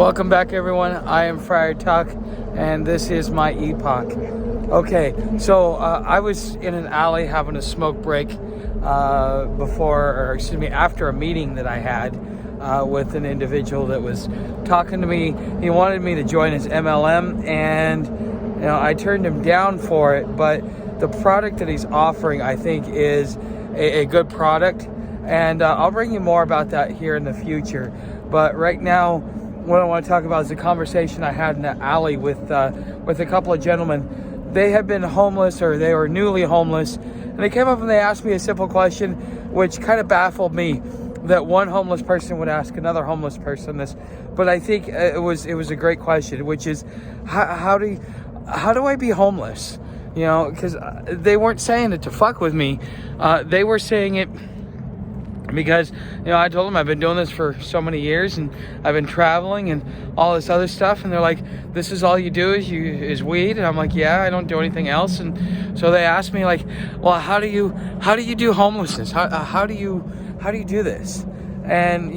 Welcome back, everyone. I am Friar Tuck, and this is my epoch. Okay, so I was in an alley having a smoke break after a meeting that I had with an individual that was talking to me. He wanted me to join his MLM, and I turned him down for it. But the product that he's offering, I think, is a good product, and I'll bring you more about that here in the future. But right now, what I want to talk about is a conversation I had in the alley with a couple of gentlemen. They had been homeless, or they were newly homeless, and they came up and they asked me a simple question, which kind of baffled me that one homeless person would ask another homeless person this. But I think it was a great question, which is how do I be homeless? Because they weren't saying it to fuck with me. They were saying it because I told them I've been doing this for so many years, and I've been traveling and all this other stuff, and they're like, this is all you do is weed? And I'm like, yeah, I don't do anything else. And so they asked me, like, well, how do you do homelessness? How do you do this? And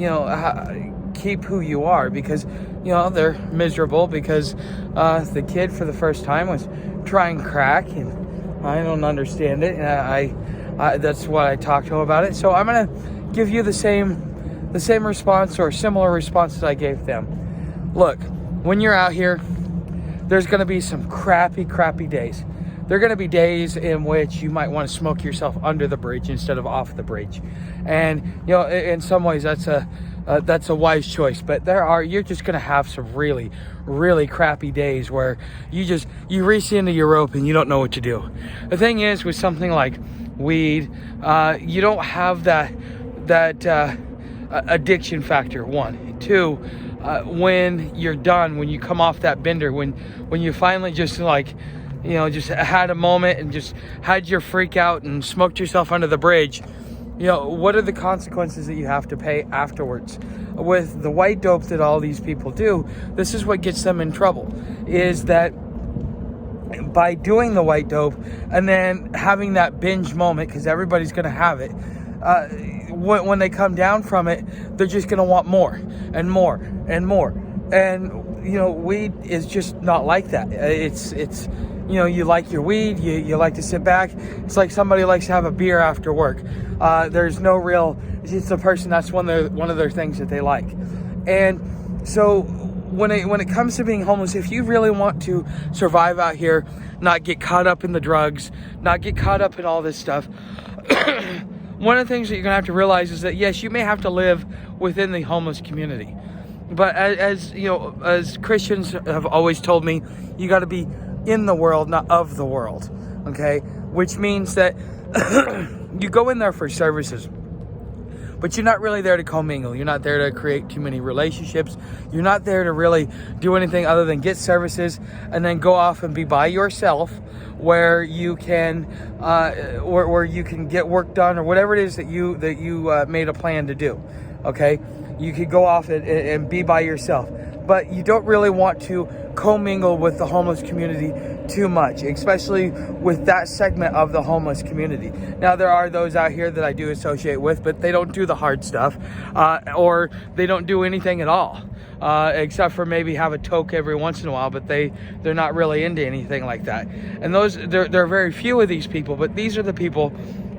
keep who you are, because they're miserable because the kid for the first time was trying crack, and I don't understand it. I that's what I talked to him about it. So I'm gonna give you the same response, or similar response that I gave them. Look, when you're out here, there's going to be some crappy days. There are going to be days in which you might want to smoke yourself under the bridge instead of off the bridge, and in some ways that's a wise choice. But you're just going to have some really crappy days where you reach into your rope and you don't know what to do. The thing is, with something like weed, you don't have that addiction factor. 1, 2, when you're done, when you come off that bender, when you finally just just had a moment and just had your freak out and smoked yourself under the bridge, what are the consequences that you have to pay afterwards? With the white dope that all these people do, this is what gets them in trouble, is that by doing the white dope and then having that binge moment, because everybody's going to have it, when they come down from it, they're just going to want more and more and more. And weed is just not like that. It's you like your weed, you like to sit back. It's like somebody likes to have a beer after work. There's no real, it's the person, that's one of their things that they like. And so when it comes to being homeless, if you really want to survive out here, not get caught up in the drugs, not get caught up in all this stuff, one of the things that you're going to have to realize is that, yes, you may have to live within the homeless community. But as Christians have always told me, you got to be in the world, not of the world. Okay? Which means that you go in there for services, but you're not really there to commingle. You're not there to create too many relationships. You're not there to really do anything other than get services and then go off and be by yourself, where you can where you can get work done, or whatever it is that you made a plan to do. Okay, you could go off and be by yourself, but you don't really want to commingle with the homeless community too much, especially with that segment of the homeless community. Now, there are those out here that I do associate with, but they don't do the hard stuff, or they don't do anything at all, except for maybe have a toke every once in a while, but they're not really into anything like that. And there are very few of these people, but these are the people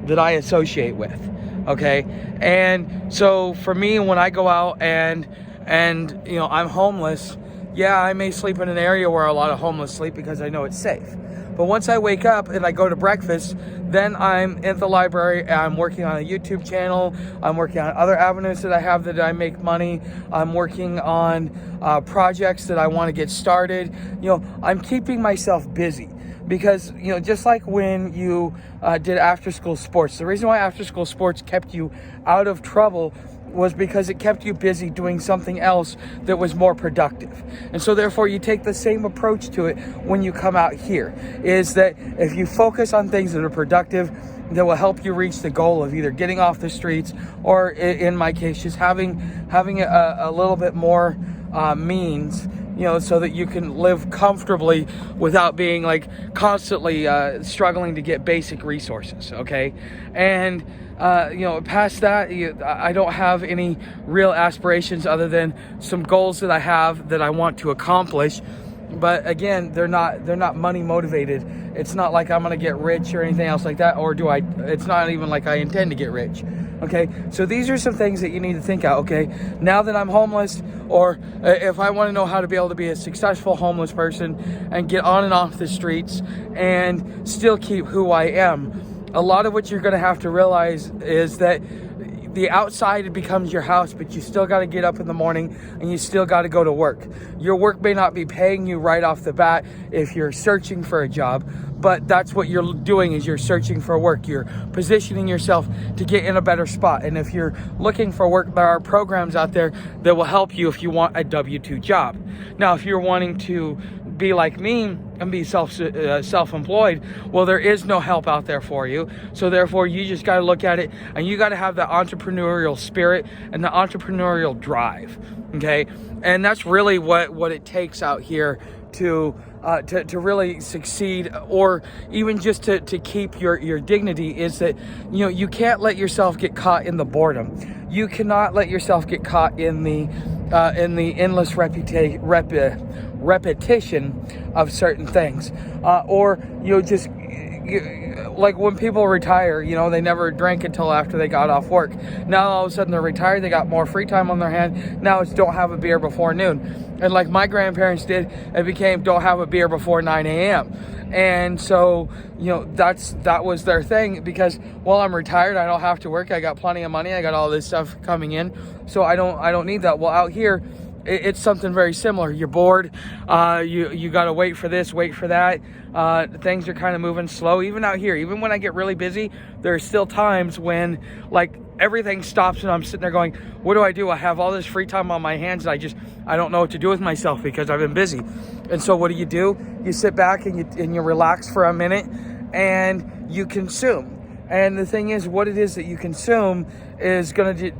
that I associate with. Okay, and so for me, when I go out and I'm homeless, yeah, I may sleep in an area where a lot of homeless sleep because I know it's safe. But once I wake up and I go to breakfast, then I'm at the library, I'm working on a YouTube channel, I'm working on other avenues that I have that I make money, I'm working on projects that I want to get started. I'm keeping myself busy. Because, just like when you did after-school sports, the reason why after-school sports kept you out of trouble was because it kept you busy doing something else that was more productive. And so therefore you take the same approach to it when you come out here, is that if you focus on things that are productive, that will help you reach the goal of either getting off the streets, or in my case, just having a little bit more means so that you can live comfortably without being like constantly struggling to get basic resources, okay? And past that, I don't have any real aspirations other than some goals that I have that I want to accomplish. But again, they're not money motivated. It's not like I'm gonna get rich or anything else like that, or it's not even like I intend to get rich. Okay, so these are some things that you need to think out. Okay, now that I'm homeless, or if I want to know how to be able to be a successful homeless person and get on and off the streets and still keep who I am, a lot of what you're gonna have to realize is that the outside becomes your house, but you still got to get up in the morning and you still got to go to work. Your work may not be paying you right off the bat if you're searching for a job, but that's what you're doing, is you're searching for work. You're positioning yourself to get in a better spot. And if you're looking for work, there are programs out there that will help you if you want a W-2 job. Now, if you're wanting to be like me and be self-employed, well, there is no help out there for you. So therefore, you just got to look at it, and you got to have the entrepreneurial spirit and the entrepreneurial drive. Okay, and that's really what it takes out here to really succeed, or even just to keep your dignity, is that you can't let yourself get caught in the boredom. You cannot let yourself get caught in the endless repetition of certain things, or like when people retire, they never drank until after they got off work. Now all of a sudden they're retired, they got more free time on their hand. Now it's don't have a beer before noon. And like my grandparents did, it became don't have a beer before 9 a.m. And so, that was their thing, because, well, I'm retired, I don't have to work, I got plenty of money, I got all this stuff coming in, so I don't need that. Well, out here, it's something very similar. You're bored, you got to wait for this, wait for that. Things are kind of moving slow. Even out here, even when I get really busy, there are still times when like everything stops and I'm sitting there going, what do? I have all this free time on my hands and I don't know what to do with myself because I've been busy. And so what do? You sit back and you relax for a minute and you consume. And the thing is, what it is that you consume is going to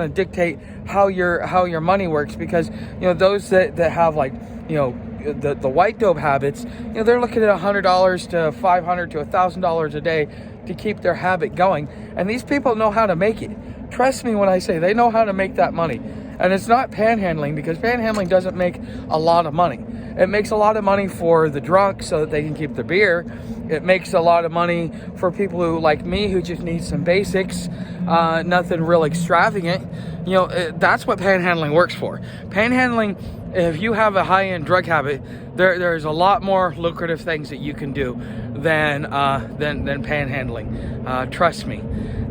dictate how your money works, because those that have like the white dope habits, they're looking at $100 to $500 to $1,000 a day to keep their habit going, and these people know how to make it. Trust me when I say they know how to make that money. And it's not panhandling, because panhandling doesn't make a lot of money. It makes a lot of money for the drunk so that they can keep their beer. It makes a lot of money for people who, like me, who just need some basics, nothing real extravagant. That's what panhandling works for. Panhandling, if you have a high-end drug habit, there's a lot more lucrative things that you can do than panhandling. Trust me.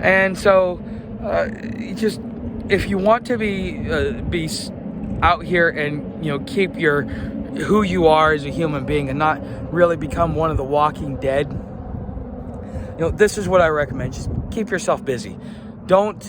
And so, if you want to be out here and keep who you are as a human being and not really become one of the walking dead, this is what I recommend. Just keep yourself busy. Don't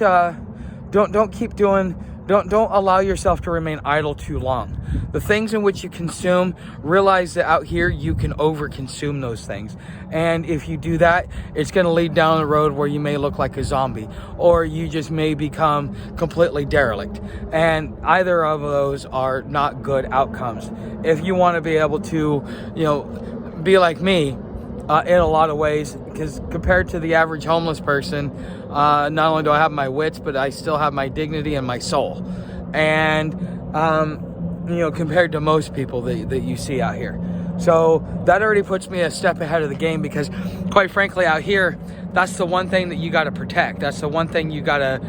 keep doing. Don't allow yourself to remain idle too long. The things in which you consume, realize that out here you can overconsume those things. And if you do that, it's going to lead down the road where you may look like a zombie, or you just may become completely derelict. And either of those are not good outcomes. If you want to be able to, be like me in a lot of ways, because compared to the average homeless person, not only do I have my wits, but I still have my dignity and my soul. And, compared to most people that you see out here. So that already puts me a step ahead of the game, because quite frankly out here, that's the one thing that you got to protect. That's the one thing you gotta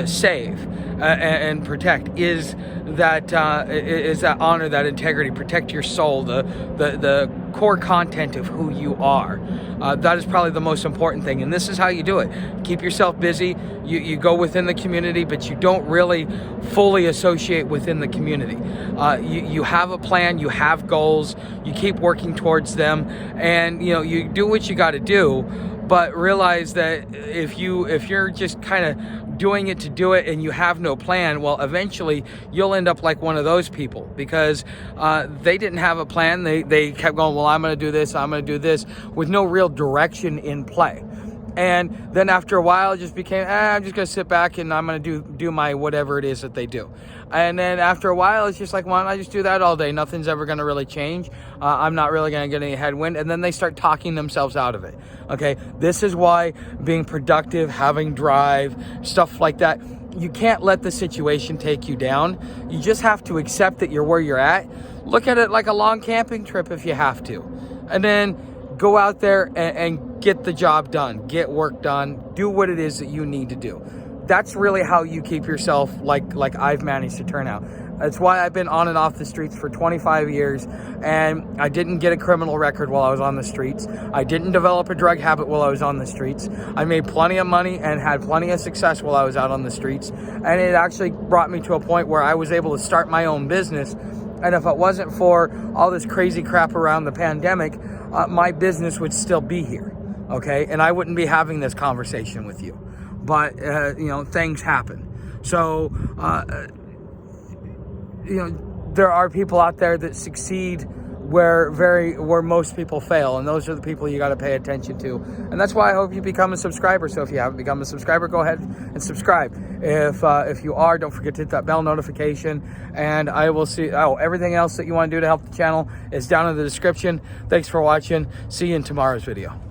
save and protect, is that honor, that integrity. Protect your soul, the core content of who you are. That is probably the most important thing, and this is how you do it. Keep yourself busy. You go within the community, but you don't really fully associate within the community. You have a plan, you have goals, you keep working towards them, and you do what you got to do. But realize that if you're just kind of doing it to do it and you have no plan, well, eventually you'll end up like one of those people, because they didn't have a plan. They kept going, well, I'm going to do this, with no real direction in play. And then after a while, it just became, I'm just going to sit back and I'm going to do my whatever it is that they do. And then after a while, it's just like, why don't I just do that all day? Nothing's ever going to really change. I'm not really going to get any headwind. And then they start talking themselves out of it. Okay, this is why being productive, having drive, stuff like that, you can't let the situation take you down. You just have to accept that you're where you're at. Look at it like a long camping trip if you have to. And then go out there and get the job done, get work done, do what it is that you need to do. That's really how you keep yourself like I've managed to turn out. That's why I've been on and off the streets for 25 years, and I didn't get a criminal record while I was on the streets. I didn't develop a drug habit while I was on the streets. I made plenty of money and had plenty of success while I was out on the streets, and it actually brought me to a point where I was able to start my own business. And if it wasn't for all this crazy crap around the pandemic, my business would still be here, okay? And I wouldn't be having this conversation with you. But, things happen. So, there are people out there that succeed where most people fail, and those are the people you got to pay attention to. And that's why I hope you become a subscriber. So if you haven't become a subscriber, go ahead and subscribe. If you are, don't forget to hit that bell notification, and I will see everything else that you want to do to help the channel is down in the description. Thanks for watching. See you in tomorrow's video.